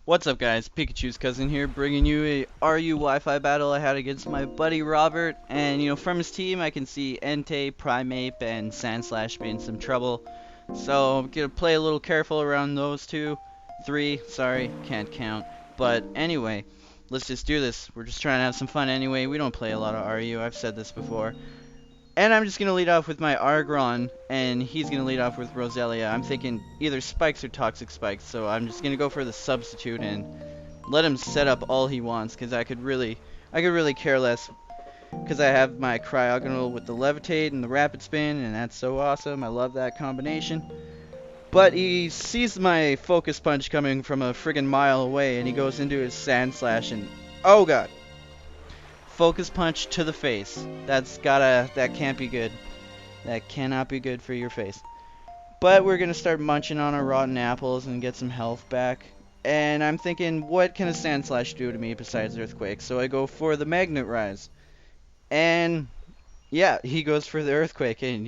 What's up guys, Pikachu's cousin here, bringing you a RU Wi-Fi battle I had against my buddy Robert, and from his team I can see Entie, Primeape, and Sandslash being some trouble. So I'm gonna play a little careful around those three, sorry, can't count. But anyway, let's just do this. We're just trying to have some fun anyway. We don't play a lot of RU, I've said this before. And I'm just going to lead off with my Aggron, and he's going to lead off with Roselia. I'm thinking either Spikes or Toxic Spikes, so I'm just going to go for the substitute and let him set up all he wants, because I could really care less, because I have my Cryogonal with the Levitate and the Rapid Spin, and that's so awesome. I love that combination. But he sees my Focus Punch coming from a friggin' mile away, and he goes into his Sandslash, and oh god. Focus Punch to the face. That can't be good. That cannot be good for your face. But we're gonna start munching on our rotten apples and get some health back. And I'm thinking, what can a Sandslash do to me besides Earthquake? So I go for the Magnet Rise. And yeah, he goes for the Earthquake, and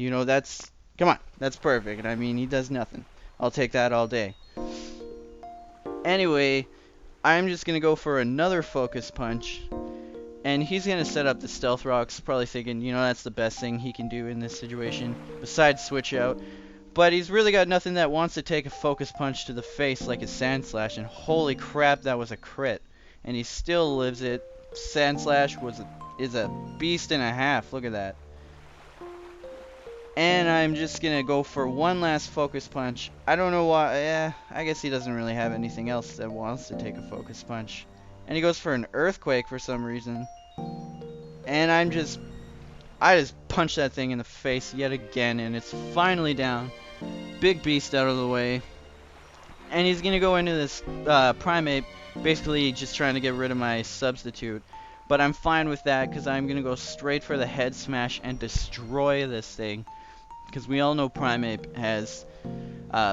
come on, that's perfect. I mean, he does nothing. I'll take that all day. Anyway, I'm just gonna go for another Focus Punch. And he's going to set up the Stealth Rocks, probably thinking, that's the best thing he can do in this situation, besides Switch Out. But he's really got nothing that wants to take a Focus Punch to the face like a Sandslash, and holy crap, that was a crit. And he still lives it. Sandslash is a beast and a half, look at that. And I'm just going to go for one last Focus Punch. I don't know why, I guess he doesn't really have anything else that wants to take a Focus Punch. And he goes for an Earthquake for some reason. And I just punched that thing in the face yet again, and it's finally down. Big beast out of the way. And he's gonna go into this Primeape, basically just trying to get rid of my substitute. But I'm fine with that, because I'm gonna go straight for the head smash and destroy this thing. Because we all know Primeape has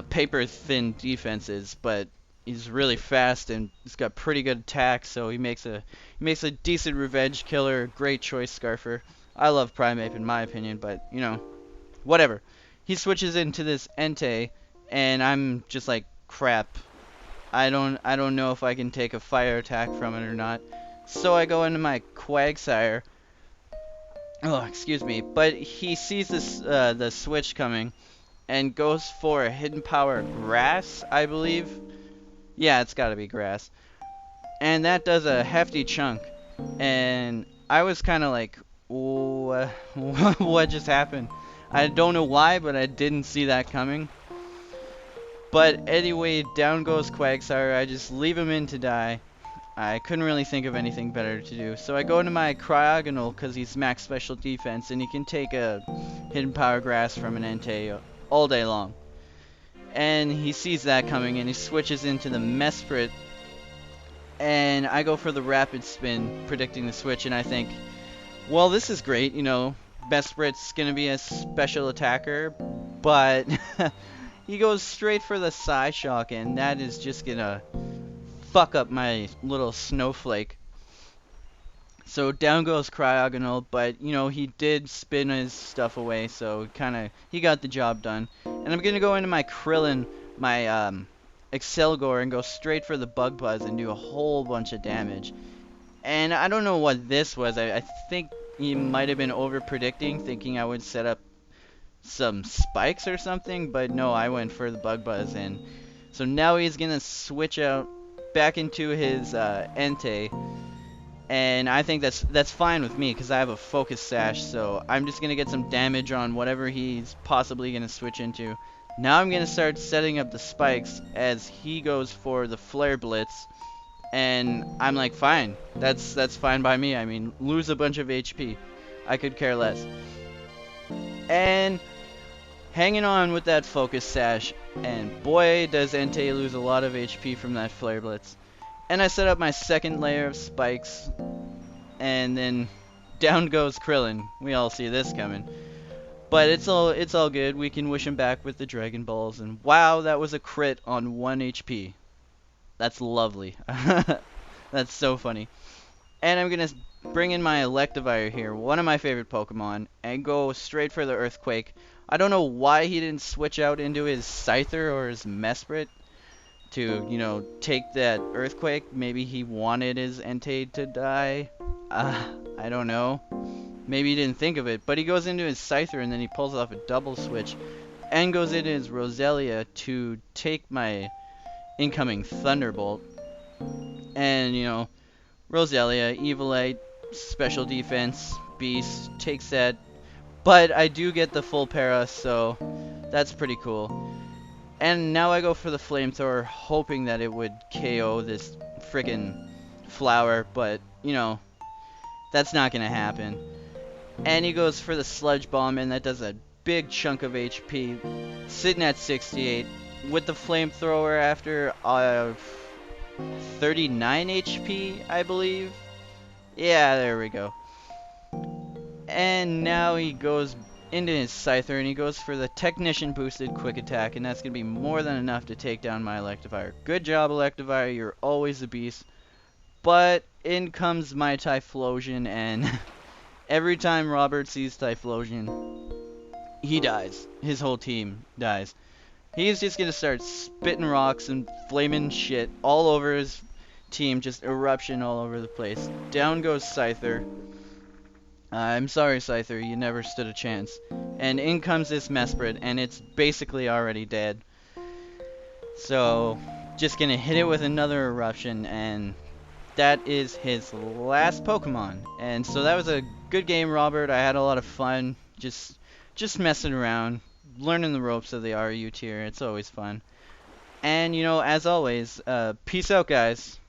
paper thin defenses, but he's really fast and he's got pretty good attack, so he makes a decent revenge killer. Great choice, Scarfer. I love Primeape in my opinion, but whatever. He switches into this Entei, and I'm just like, crap. I don't know if I can take a fire attack from it or not. So I go into my Quagsire. Oh, excuse me. But he sees this the switch coming and goes for a hidden power grass, I believe. Yeah, it's gotta be grass. And that does a hefty chunk. And I was kind of like, what just happened? I don't know why, but I didn't see that coming. But anyway, down goes Quagsire. I just leave him in to die. I couldn't really think of anything better to do. So I go into my Cryogonal because he's max special defense and he can take a hidden power grass from an Entei all day long. And he sees that coming and he switches into the Mesprit. And I go for the Rapid Spin, predicting the switch, and I think, well, this is great, Mesprit's gonna be a special attacker, but he goes straight for the Psyshock, and that is just gonna fuck up my little snowflake. So down goes Cryogonal, but he did spin his stuff away, so he got the job done. And I'm gonna go into my Krillin, my Accelgor, and go straight for the Bug Buzz and do a whole bunch of damage. And I don't know what this was. I think he might have been over predicting, thinking I would set up some spikes or something, but no, I went for the Bug Buzz, and so now he's gonna switch out back into his Entei. And I think that's fine with me because I have a Focus Sash, so I'm just going to get some damage on whatever he's possibly going to switch into. Now I'm going to start setting up the spikes as he goes for the Flare Blitz. And I'm like, fine. That's fine by me. I mean, lose a bunch of HP. I could care less. And hanging on with that Focus Sash. And boy, does Entei lose a lot of HP from that Flare Blitz. And I set up my second layer of spikes, and then down goes Krillin. We all see this coming. But it's all good. We can wish him back with the Dragon Balls, and wow, that was a crit on 1 HP. That's lovely. That's so funny. And I'm gonna bring in my Electivire here, one of my favorite Pokemon, and go straight for the Earthquake. I don't know why he didn't switch out into his Scyther or his Mesprit. to, you know, take that earthquake. Maybe he wanted his Entei to die. I don't know. Maybe he didn't think of it, but he goes into his Scyther and then he pulls off a double switch and goes into his Roselia to take my incoming Thunderbolt. And, you know, Roselia, Evilite, Special Defense, Beast, takes that. But I do get the full para, so that's pretty cool. And now I go for the Flamethrower, hoping that it would KO this friggin' flower, but, you know, that's not gonna happen. And he goes for the Sludge Bomb, and that does a big chunk of HP, sitting at 68, with the Flamethrower after 39 HP, I believe. Yeah, there we go. And now he goes into his Scyther, and he goes for the Technician boosted Quick Attack, and that's going to be more than enough to take down my Electivire. Good job, Electivire, you're always a beast. But in comes my Typhlosion, and every time Robert sees Typhlosion, he dies. His whole team dies. He's just going to start spitting rocks and flaming shit all over his team, just eruption all over the place. Down goes Scyther. I'm sorry, Scyther, you never stood a chance. And in comes this Mesprit, and it's basically already dead. So, just gonna hit it with another eruption, and that is his last Pokemon. And so that was a good game, Robert. I had a lot of fun, just messing around, learning the ropes of the RU tier. It's always fun. And, you know, as always, peace out, guys.